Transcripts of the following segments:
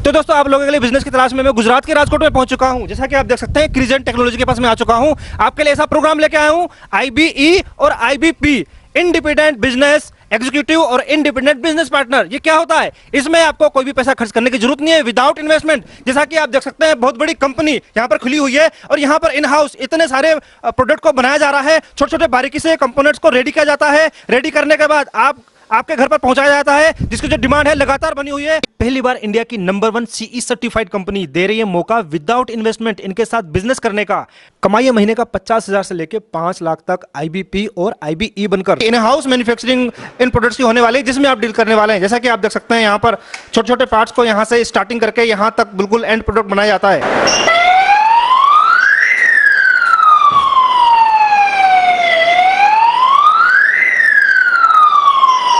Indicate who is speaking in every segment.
Speaker 1: तो दोस्तों आप लोगों के लिए बिजनेस की तलाश में मैं गुजरात के राजकोट में पहुंच चुका हूं। जैसा कि आप देख सकते हैं क्रिजेंट टेक्नोलॉजी के पास मैं आ चुका हूं। आपके लिए ऐसा प्रोग्राम लेके आया हूं IBE और IBP, इंडिपेंडेंट बिजनेस एग्जीक्यूटिव और इंडिपेंडेंट बिजनेस पार्टनर। ये क्या होता है? इसमें आपको कोई भी पैसा खर्च करने की जरूरत नहीं है, विदाउट इन्वेस्टमेंट। जैसा कि आप देख सकते हैं बहुत बड़ी कंपनी यहां पर खुली हुई है और यहां पर इन हाउस इतने सारे प्रोडक्ट को बनाया जा रहा है। छोटे छोटे बारीकी से कंपोनेंट्स को रेडी किया जाता है। रेडी करने के बाद आपके घर पर पहुंचाया जाता है, जिसकी जो डिमांड है लगातार बनी हुई है। पहली बार इंडिया की नंबर 1 CE सर्टिफाइड कंपनी दे रही है मौका विदाउट इन्वेस्टमेंट इनके साथ बिजनेस करने का। कमाइए महीने का 50,000 से लेकर 5 लाख तक IBP और IBE बनकर। In house manufacturing in products की होने वाली है, जिसमें आप डील करने वाले हैं। जैसा कि आप देख सकते हैं यहाँ पर छोटे छोटे पार्ट्स को यहाँ से स्टार्टिंग करके यहाँ तक बिल्कुल एंड प्रोडक्ट बनाया जाता है।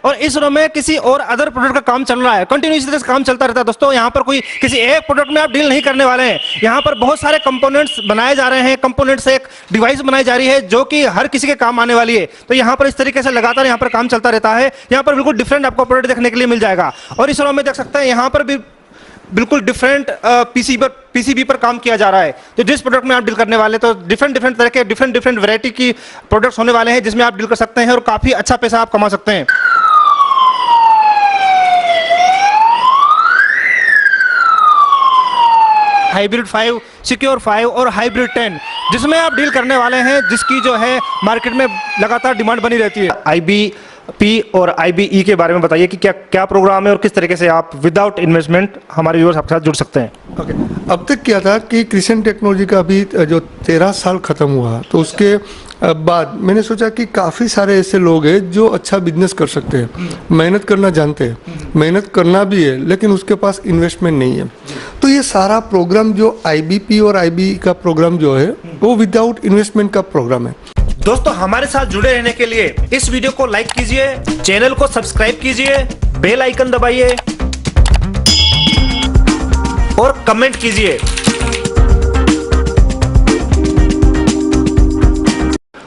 Speaker 1: और इस रो में किसी और अदर प्रोडक्ट का काम चल रहा है, कंटिन्यूस तरह से काम चलता रहता है। दोस्तों यहाँ पर कोई किसी एक प्रोडक्ट में आप डील नहीं करने वाले हैं। यहाँ पर बहुत सारे कंपोनेंट्स बनाए जा रहे हैं, कंपोनेंट से एक डिवाइस बनाई जा रही है जो कि हर किसी के काम आने वाली है। तो यहाँ पर इस तरीके से लगातार यहाँ पर काम चलता रहता है। यहाँ पर बिल्कुल डिफरेंट आपको प्रोडक्ट देखने के लिए मिल जाएगा। और इस रो में देख सकते हैं यहाँ पर भी बिल्कुल डिफरेंट PCB पर काम किया जा रहा है। तो जिस प्रोडक्ट में आप डील करने वाले तो डिफरेंट तरह के डिफरेंट वैरायटी की प्रोडक्ट्स होने वाले हैं, जिसमें आप डील कर सकते हैं और काफी अच्छा पैसा आप कमा सकते हैं। हाइब्रिड 5, सिक्योर 5 और हाइब्रिड 10, जिसमें आप डील करने वाले हैं, जिसकी जो है मार्केट में लगातार डिमांड बनी रहती है। IBP और IBE के बारे में बताइए कि क्या प्रोग्राम है और किस तरीके से आप विदाउट इन्वेस्टमेंट हमारे व्यूअर्स आपके साथ जुड़ सकते हैं।
Speaker 2: ओके, अब तक क्या था कि क्रिसेंट टेक्नोलॉजी का अभी जो 13 साल खत्म हुआ, तो उसके बाद मैंने सोचा कि काफ़ी सारे ऐसे लोग हैं जो अच्छा बिजनेस कर सकते हैं, मेहनत करना जानते हैं, मेहनत करना भी है, लेकिन उसके पास इन्वेस्टमेंट नहीं है। तो ये सारा प्रोग्राम जो IBP और IBE का प्रोग्राम जो है वो विदाउट इन्वेस्टमेंट का प्रोग्राम है।
Speaker 1: दोस्तों हमारे साथ जुड़े रहने के लिए इस वीडियो को लाइक कीजिए, चैनल को सब्सक्राइब कीजिए, बेल आइकन दबाइए और कमेंट कीजिए।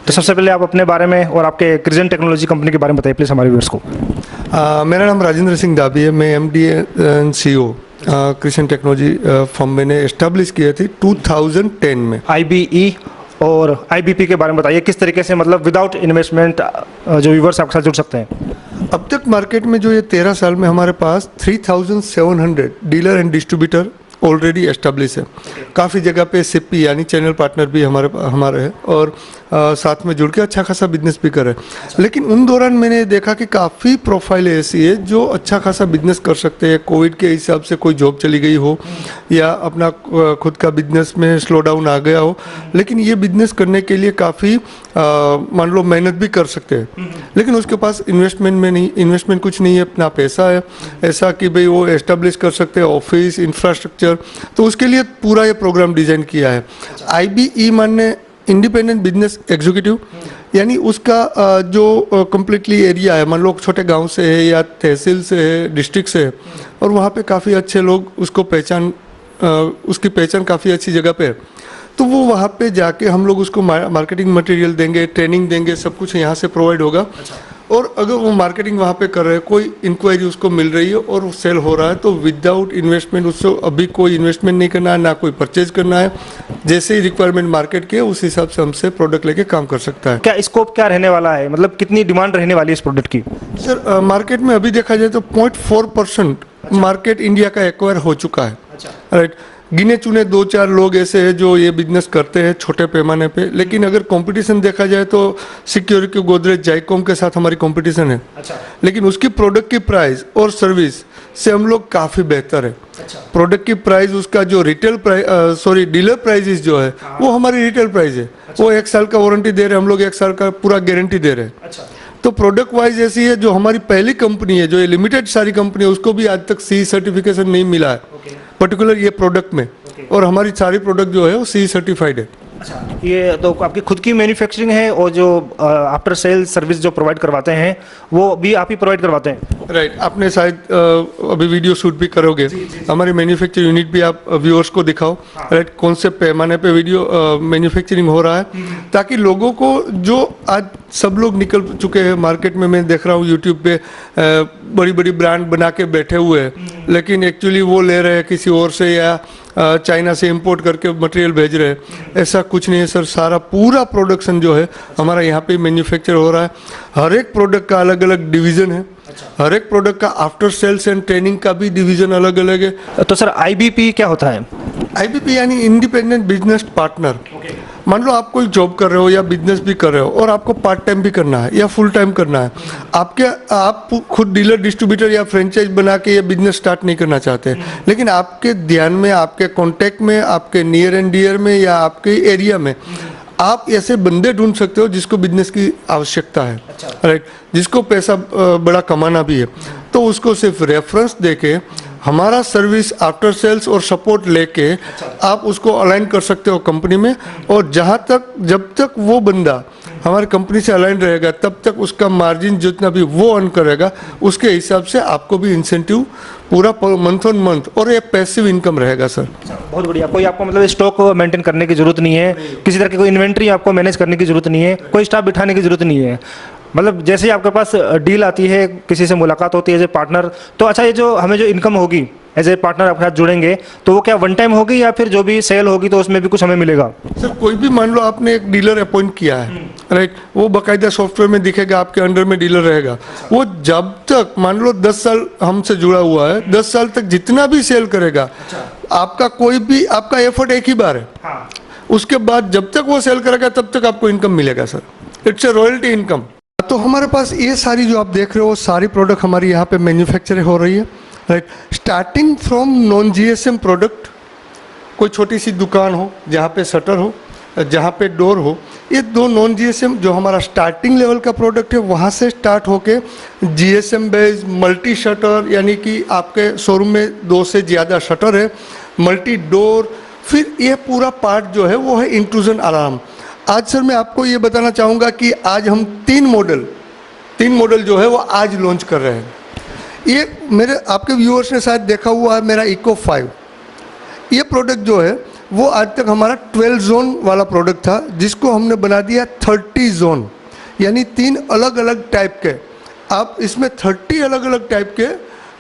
Speaker 1: तो सबसे पहले आप अपने बारे में और आपके क्रिजेंट टेक्नोलॉजी कंपनी के बारे में बताइए प्लीज हमारे व्यूअर्स को।
Speaker 2: मेरा नाम राजेंद्र सिंह दाबी है। मैं MD and CEO crescent technology firm मैंने एस्टेब्लिश किया थी 2010 में।
Speaker 1: IBE और IBP के बारे में बताइए, किस तरीके से मतलब विदाउट इन्वेस्टमेंट जो व्यूअर्स आपके साथ जुड़ सकते हैं।
Speaker 2: अब तक मार्केट में जो ये 13 साल में हमारे पास 3700 dealer and distributor already establish है। काफ़ी जगह पे CP यानी चैनल पार्टनर भी हमारे हैं और साथ में जुड़ के अच्छा खासा बिजनेस भी कर रहे हैं। लेकिन उन दौरान मैंने देखा कि काफ़ी प्रोफाइल ऐसी है जो अच्छा खासा बिजनेस कर सकते हैं। कोविड के हिसाब से कोई जॉब चली गई हो या अपना खुद का बिजनेस में स्लो डाउन आ गया हो, लेकिन ये बिजनेस करने के लिए काफ़ी मान लो मेहनत भी कर सकते हैं, लेकिन उसके पास इन्वेस्टमेंट कुछ नहीं है, अपना पैसा है ऐसा कि भाई वो एस्टेब्लिश कर सकते हैं ऑफिस इंफ्रास्ट्रक्चर। तो उसके लिए पूरा ये प्रोग्राम डिजाइन किया है। IBE माने इंडिपेंडेंट बिजनेस एग्जीक्यूटिव, यानी उसका जो कंप्लीटली एरिया है, मान लो छोटे गांव से है या तहसील से है, डिस्ट्रिक्ट से है, और वहाँ पे काफ़ी अच्छे लोग उसको उसकी पहचान काफ़ी अच्छी जगह पे है, तो वो वहाँ पे जाके हम लोग उसको मार्केटिंग मटेरियल देंगे, ट्रेनिंग देंगे, सब कुछ यहाँ से प्रोवाइड होगा। और अगर वो मार्केटिंग वहाँ पे कर रहे हैं, कोई इंक्वायरी उसको मिल रही है और वो सेल हो रहा है, तो विदाउट इन्वेस्टमेंट उससे अभी कोई इन्वेस्टमेंट नहीं करना है, ना कोई परचेज करना है। जैसे ही रिक्वायरमेंट मार्केट की है उस हिसाब से हमसे प्रोडक्ट लेके काम कर सकता है।
Speaker 1: क्या स्कोप क्या रहने वाला है, मतलब कितनी डिमांड रहने वाली है इस प्रोडक्ट की।
Speaker 2: सर मार्केट में अभी देखा जाए तो 0.4% मार्केट इंडिया का एक्वायर हो चुका है। राइट, गिने चुने 2-4 लोग ऐसे हैं जो ये बिजनेस करते हैं छोटे पैमाने पे, लेकिन अगर कंपटीशन देखा जाए तो सिक्योरिटी गोदरेज जाइकॉम के साथ हमारी कंपटीशन है। लेकिन उसकी प्रोडक्ट की प्राइस और सर्विस से हम लोग काफ़ी बेहतर है। प्रोडक्ट की प्राइस, उसका जो रिटेल प्राइस डीलर प्राइस जो है वो हमारी रिटेल प्राइस है। वो 1 साल का वारंटी दे रहे हैं, हम लोग 1 साल का पूरा गारंटी दे रहे हैं। तो प्रोडक्ट वाइज ऐसी है, जो हमारी पहली कंपनी है, जो ये लिमिटेड सारी कंपनी है, उसको भी आज तक CE सर्टिफिकेशन नहीं मिला है पर्टिकुलर ये प्रोडक्ट में। और हमारी सारी प्रोडक्ट जो है वो CE सर्टिफाइड है।
Speaker 1: अच्छा, ये तो आपकी खुद की मैन्युफैक्चरिंग है और जो आफ्टर सेल सर्विस जो प्रोवाइड करवाते हैं वो भी आप ही प्रोवाइड करवाते हैं?
Speaker 2: राइट, आपने शायद अभी वीडियो शूट भी करोगे, हमारी मैन्युफैक्चरिंग यूनिट भी आप व्यूअर्स को दिखाओ। राइट, कौन से पैमाने पे वीडियो मैन्युफैक्चरिंग हो रहा है, ताकि लोगों को जो आज सब लोग निकल चुके हैं मार्केट में, मैं देख रहा हूँ यूट्यूब पे बड़ी बड़ी ब्रांड बना के बैठे हुए हैं, लेकिन एक्चुअली वो ले रहे हैं किसी और से या चाइना से इंपोर्ट करके मटेरियल भेज रहे हैं। ऐसा कुछ नहीं है सर, सारा पूरा प्रोडक्शन जो है हमारा यहाँ पे मैन्युफैक्चर हो रहा है। हर एक प्रोडक्ट का अलग अलग डिवीजन है, हर एक प्रोडक्ट का आफ्टर सेल्स एंड ट्रेनिंग का भी डिवीजन अलग अलग है।
Speaker 1: तो सर आईबीपी क्या होता है?
Speaker 2: आईबीपी यानी इंडिपेंडेंट बिजनेस पार्टनर। मान लो आप कोई जॉब कर रहे हो या बिजनेस भी कर रहे हो और आपको पार्ट टाइम भी करना है या फुल टाइम करना है, आप खुद डीलर डिस्ट्रीब्यूटर या फ्रेंचाइज बना के ये बिजनेस स्टार्ट नहीं करना चाहते, लेकिन आपके ध्यान में, आपके कांटेक्ट में, आपके नियर एंड डियर में या आपके एरिया में आप ऐसे बंदे ढूंढ सकते हो जिसको बिजनेस की आवश्यकता है। राइट, जिसको पैसा बड़ा कमाना भी है, तो उसको सिर्फ रेफरेंस देके हमारा सर्विस आफ्टर सेल्स और सपोर्ट लेके आप उसको अलाइन कर सकते हो कंपनी में। और जब तक वो बंदा हमारी कंपनी से अलाइन रहेगा तब तक उसका मार्जिन जितना भी वो अर्न करेगा उसके हिसाब से आपको भी इंसेंटिव पूरा मंथ ऑन मंथ, और ये पैसिव इनकम रहेगा सर।
Speaker 1: बहुत बढ़िया। कोई आपको मतलब स्टॉक मेंटेन करने की जरूरत नहीं है, किसी तरह की कोई इन्वेंट्री आपको मैनेज करने की जरूरत नहीं है, कोई स्टाफ बिठाने की जरूरत नहीं है। मतलब जैसे ही आपके पास डील आती है, किसी से मुलाकात होती है एज ए पार्टनर, तो अच्छा ये जो हमें जो इनकम होगी एज ए पार्टनर आपके साथ जुड़ेंगे तो वो क्या वन टाइम होगी या फिर जो भी सेल होगी तो उसमें भी कुछ हमें मिलेगा?
Speaker 2: सर कोई भी मान लो आपने एक डीलर अपॉइंट किया है, राइट, वो बाकायदा सॉफ्टवेयर में दिखेगा, आपके अंडर में डीलर रहेगा। वो जब तक मान लो 10 साल हमसे जुड़ा हुआ है, 10 साल तक जितना भी सेल करेगा, आपका कोई भी आपका एफर्ट एक ही बार है। उसके बाद जब तक वो सेल करेगा तब तक आपको इनकम मिलेगा sir. It's a royalty income. तो हमारे पास ये सारी जो आप देख रहे हो सारी प्रोडक्ट हमारी यहाँ पे मैन्युफैक्चर हो रही है। Right, starting from non GSM product, कोई छोटी सी दुकान हो जहाँ पे शटर हो, जहाँ पे डोर हो, ये दो नॉन जीएसएम जो हमारा स्टार्टिंग लेवल का प्रोडक्ट है वहाँ से स्टार्ट होके जीएसएम बेस्ड मल्टी शटर, यानी कि आपके शोरूम में 2 से ज़्यादा शटर है, मल्टी डोर, फिर ये पूरा पार्ट जो है वो है इंट्रूजन अलार्म। आज सर मैं आपको ये बताना चाहूँगा कि आज हम 3 मॉडल जो है वो आज लॉन्च कर रहे हैं। ये मेरे आपके व्यूअर्स ने शायद देखा हुआ है मेरा इको 5। ये प्रोडक्ट जो है वो आज तक हमारा 12 जोन वाला प्रोडक्ट था, जिसको हमने बना दिया 30 जोन, यानी 3 अलग अलग टाइप के। आप इसमें 30 अलग अलग टाइप के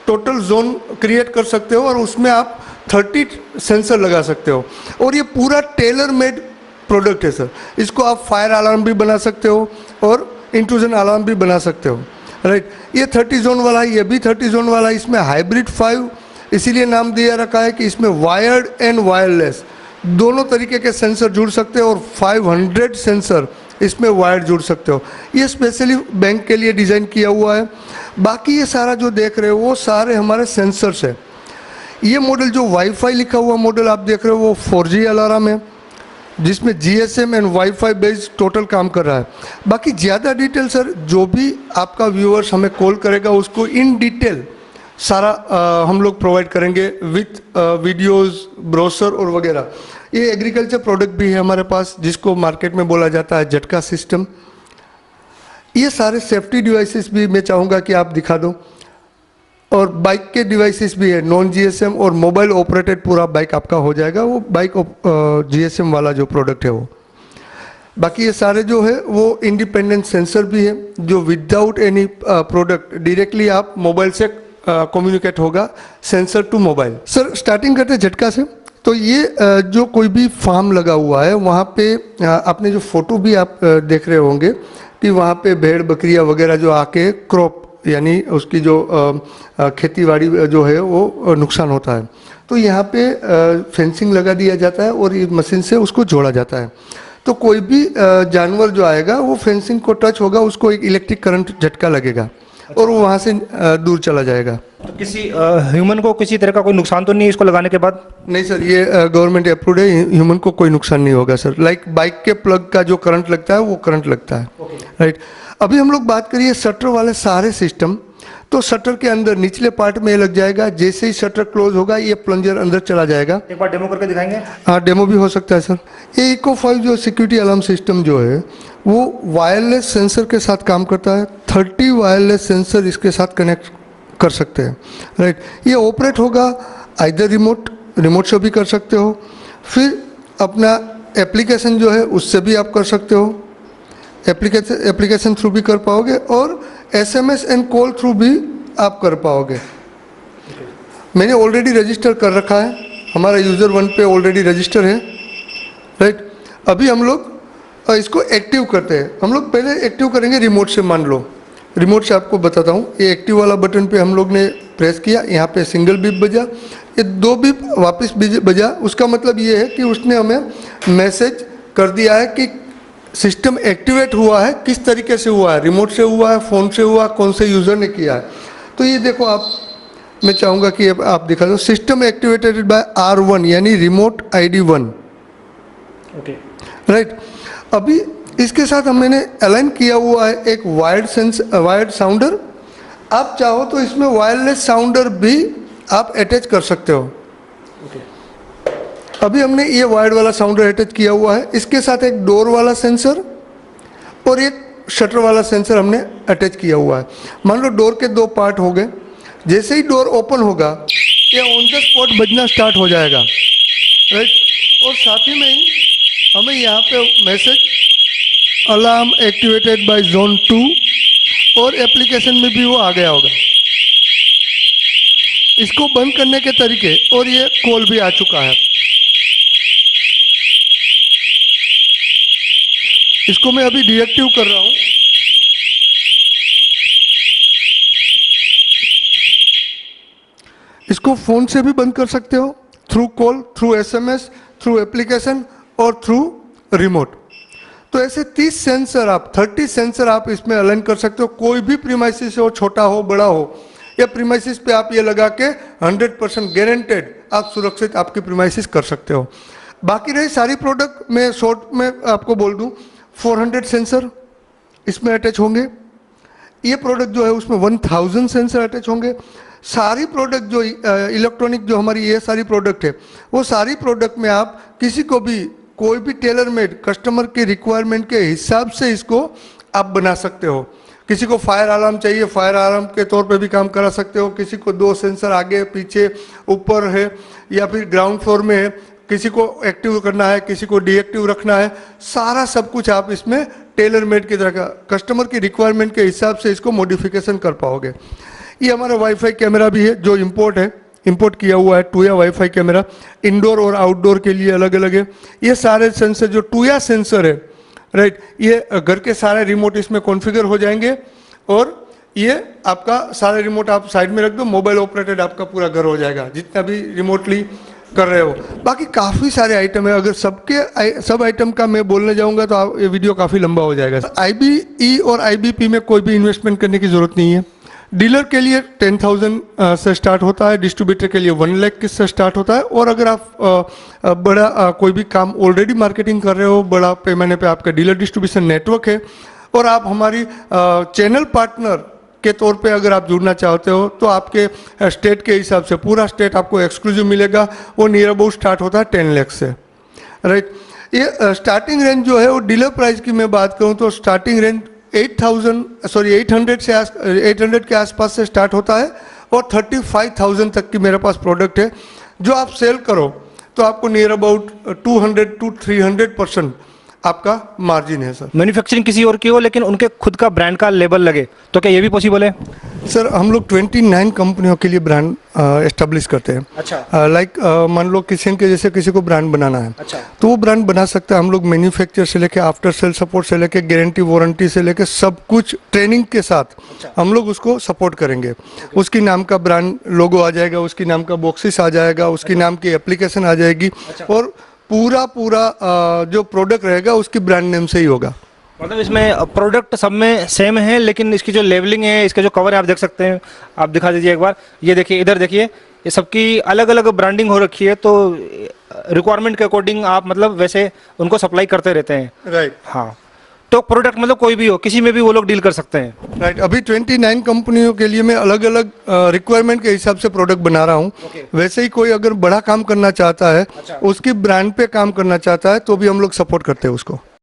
Speaker 2: टोटल जोन क्रिएट कर सकते हो और उसमें आप 30 सेंसर लगा सकते हो। और ये पूरा टेलर मेड प्रोडक्ट है सर। इसको आप फायर अलार्म भी बना सकते हो और इंट्रूजन अलार्म भी बना सकते हो। राइट, ये 30 जोन वाला है, ये भी 30 जोन वाला है। इसमें हाइब्रिड 5 इसीलिए नाम दिया रखा है कि इसमें वायर्ड एंड वायरलेस दोनों तरीके के सेंसर जुड़ सकते हो और 500 सेंसर इसमें वायर जुड़ सकते हो। ये स्पेशली बैंक के लिए डिज़ाइन किया हुआ है। बाकी ये सारा जो देख रहे हो वो सारे हमारे सेंसर्स है। ये मॉडल जो वाईफाई लिखा हुआ मॉडल आप देख रहे हो वो 4G अलार्म है, जिसमें GSM and wifi based total काम कर रहा है। बाकी ज़्यादा डिटेल सर जो भी आपका व्यूअर्स हमें कॉल करेगा उसको इन डिटेल सारा हम लोग प्रोवाइड करेंगे विथ वीडियोस, ब्रोशर और वगैरह। ये एग्रीकल्चर प्रोडक्ट भी है हमारे पास, जिसको मार्केट में बोला जाता है झटका सिस्टम। ये सारे सेफ्टी डिवाइसेस भी मैं चाहूँगा कि आप दिखा दो, और बाइक के डिवाइसेस भी है, नॉन जीएसएम और मोबाइल ऑपरेटेड पूरा बाइक आपका हो जाएगा, वो बाइक जीएसएम वाला जो प्रोडक्ट है वो। बाकी ये सारे जो है वो इंडिपेंडेंट सेंसर भी है, जो विदाउट एनी प्रोडक्ट डायरेक्टली आप मोबाइल से कम्युनिकेट होगा, sensor to mobile. Sir starting करते हैं झटका से। तो ये जो कोई भी फार्म लगा हुआ है वहाँ पे आपने जो फोटो भी आप देख रहे होंगे कि वहाँ पे भेड़ बकरियाँ वगैरह जो आके क्रॉप यानी उसकी जो खेतीबाड़ी जो है वो नुकसान होता है, तो यहाँ पे फेंसिंग लगा दिया जाता है और ये मशीन से उसको जोड़ा जाता है। तो कोई भी जानवर जो आएगा वो फेंसिंग को टच होगा, उसको एक इलेक्ट्रिक करंट झटका लगेगा और वो वहाँ से दूर चला जाएगा।
Speaker 1: तो किसी ह्यूमन को किसी तरह का कोई नुकसान तो नहीं है इसको लगाने के बाद?
Speaker 2: नहीं सर, ये गवर्नमेंट अप्रूव्ड है, ह्यूमन को कोई नुकसान नहीं होगा सर। लाइक बाइक के प्लग का जो करंट लगता है वो करंट लगता है। राइट, अभी हम लोग बात करिए शटर वाले सारे सिस्टम। तो शटर के अंदर निचले पार्ट में ये लग जाएगा। जैसे ही शटर क्लोज होगा ये प्लंजर अंदर चला जाएगा।
Speaker 1: एक बार डेमो करके दिखाएंगे।
Speaker 2: हाँ, डेमो भी हो सकता है सर। ये इको 5 जो सिक्योरिटी अलार्म सिस्टम जो है वो वायरलेस सेंसर के साथ काम करता है। 30 वायरलेस सेंसर इसके साथ कनेक्ट कर सकते हैं, राइट। ये ऑपरेट होगा आइदर रिमोट से भी कर सकते हो, फिर अपना एप्लीकेशन जो है उससे भी आप कर सकते हो, एप्लीकेशन थ्रू भी कर पाओगे, और SMS एंड कॉल थ्रू भी आप कर पाओगे। मैंने ऑलरेडी रजिस्टर कर रखा है, हमारा यूज़र 1 पे ऑलरेडी रजिस्टर है, राइट। अभी हम लोग इसको एक्टिव करते हैं। हम लोग पहले एक्टिव करेंगे रिमोट से। मान लो रिमोट से आपको बताता हूँ। ये एक्टिव वाला बटन पे हम लोग ने प्रेस किया, यहाँ पे सिंगल बीप बजा, ये 2 बीप वापस बजा। उसका मतलब ये है कि उसने हमें मैसेज कर दिया है कि सिस्टम एक्टिवेट हुआ है। किस तरीके से हुआ है, रिमोट से हुआ है, फ़ोन से हुआ, कौन से यूज़र ने किया है। तो ये देखो आप, मैं चाहूँगा कि आप दिखा दो, सिस्टम एक्टिवेटेड बाय R1 यानी रिमोट ID 1,
Speaker 1: ओके,
Speaker 2: राइट। अभी इसके साथ मैंने अलाइन किया हुआ है एक वायर्ड साउंडर। आप चाहो तो इसमें वायरलेस साउंडर भी आप अटैच कर सकते हो। अभी हमने ये वायर्ड वाला साउंडर अटैच किया हुआ है। इसके साथ एक डोर वाला सेंसर और एक शटर वाला सेंसर हमने अटैच किया हुआ है। मान लो डोर के 2 पार्ट हो गए। जैसे ही डोर ओपन होगा ये on the spot Bazna start हो जाएगा, राइट। और साथ ही में ही हमें यहाँ पे message alarm activated by zone 2 और एप्लीकेशन में भी वो आ गया होगा। इसको बंद करने के तरीके, और ये कॉल भी आ चुका है। इसको मैं अभी डीएक्टिव कर रहा हूँ। इसको फोन से भी बंद कर सकते हो, through call, through SMS, through application और थ्रू रिमोट। तो ऐसे 30 सेंसर आप इसमें अलाइन कर सकते हो। कोई भी प्रीमाइसिस हो, छोटा हो बड़ा हो, या प्रीमाइसिस पे आप ये लगा के 100% गारंटेड आप सुरक्षित आपकी प्रीमाइसिस कर सकते हो। बाकी रही सारी प्रोडक्ट, मैं शॉर्ट में आपको बोल दूं, 400 सेंसर इसमें अटैच होंगे। ये प्रोडक्ट जो है उसमें 1000 सेंसर अटैच होंगे। सारी प्रोडक्ट जो इलेक्ट्रॉनिक जो हमारी ये सारी प्रोडक्ट है, वो सारी प्रोडक्ट में आप किसी को भी कोई भी टेलर मेड कस्टमर के रिक्वायरमेंट के हिसाब से इसको आप बना सकते हो। किसी को फायर अलार्म चाहिए, फायर अलार्म के तौर पे भी काम करा सकते हो। किसी को 2 सेंसर आगे पीछे ऊपर है या फिर ग्राउंड फ्लोर में है, किसी को एक्टिव करना है, किसी को डीएक्टिव रखना है, सारा सब कुछ आप इसमें टेलर मेड की तरह का कस्टमर की रिक्वायरमेंट के हिसाब से इसको मॉडिफिकेशन कर पाओगे। ये हमारा वाईफाई कैमरा भी है जो इंपोर्ट किया हुआ है। टूया वाईफाई कैमरा इंडोर और आउटडोर के लिए अलग अलग है। ये सारे सेंसर जो टूया सेंसर है, राइट, ये घर के सारे रिमोट इसमें कॉन्फ़िगर हो जाएंगे, और ये आपका सारा रिमोट आप साइड में रख दो, मोबाइल ऑपरेटेड आपका पूरा घर हो जाएगा जितना भी रिमोटली कर रहे हो। बाकी काफ़ी सारे आइटम है। अगर सब आइटम का मैं बोलने जाऊंगा तो ये वीडियो काफ़ी लंबा हो जाएगा। IBE और IBP में कोई भी इन्वेस्टमेंट करने की ज़रूरत नहीं है। डीलर के लिए 10,000 से स्टार्ट होता है, डिस्ट्रीब्यूटर के लिए 1 लाख से स्टार्ट होता है। और अगर आप बड़ा कोई भी काम ऑलरेडी मार्केटिंग कर रहे हो, बड़ा पैमाने पे आपका डीलर डिस्ट्रीब्यूशन नेटवर्क है, और आप हमारी चैनल पार्टनर के तौर पे अगर आप जुड़ना चाहते हो, तो आपके स्टेट के हिसाब से पूरा स्टेट आपको एक्सक्लूसिव मिलेगा। वो नियर अबाउट स्टार्ट होता है 10 लाख से, राइट। ये स्टार्टिंग रेंज जो है वो डीलर प्राइस की मैं बात करूँ तो स्टार्टिंग रेंज 800 के आसपास से स्टार्ट होता है, और 35,000 तक की मेरे पास प्रोडक्ट है। जो आप सेल करो तो आपको नियर अबाउट 200 to 300% आपका मार्जिन है सर।
Speaker 1: मैन्युफैक्चरिंग किसी और की हो लेकिन उनके खुद का ब्रांड का लेबल लगे, तो क्या ये भी पॉसिबल है?
Speaker 2: सर हम लोग 29 कंपनियों के लिए ब्रांड एस्टेब्लिश करते हैं।
Speaker 1: अच्छा।
Speaker 2: लाइक मान लो किचन के जैसे किसी को ब्रांड बनाना है,
Speaker 1: अच्छा,
Speaker 2: तो वो ब्रांड बना सकता है। हम लोग मैन्युफैक्चर से लेके आफ्टर सेल सपोर्ट से लेके गारंटी वारंटी से लेके सब कुछ ट्रेनिंग के साथ हम लोग उसको सपोर्ट करेंगे। उसकी नाम का ब्रांड लोगो आ जाएगा, उसकी नाम का बॉक्सेस आ जाएगा, उसकी नाम की एप्लीकेशन आ जाएगी, और पूरा जो प्रोडक्ट रहेगा उसकी ब्रांड नेम से ही होगा।
Speaker 1: मतलब इसमें प्रोडक्ट सब में सेम है, लेकिन इसकी जो लेबलिंग है, इसका जो कवर है आप देख सकते हैं। आप दिखा दीजिए एक बार, ये देखिए, इधर देखिए, ये सबकी अलग अलग ब्रांडिंग हो रखी है। तो रिक्वायरमेंट के अकॉर्डिंग आप मतलब वैसे उनको सप्लाई करते रहते हैं,
Speaker 2: राइट।
Speaker 1: हाँ। तो प्रोडक्ट मतलब कोई भी हो, किसी में भी वो लोग डील कर सकते हैं।
Speaker 2: राइट, अभी 29 कंपनियों के लिए मैं अलग अलग रिक्वायरमेंट के हिसाब से प्रोडक्ट बना रहा हूँ। वैसे ही कोई अगर बड़ा काम करना चाहता है, उसकी ब्रांड पे काम करना चाहता है, तो भी हम लोग सपोर्ट करते हैं उसको।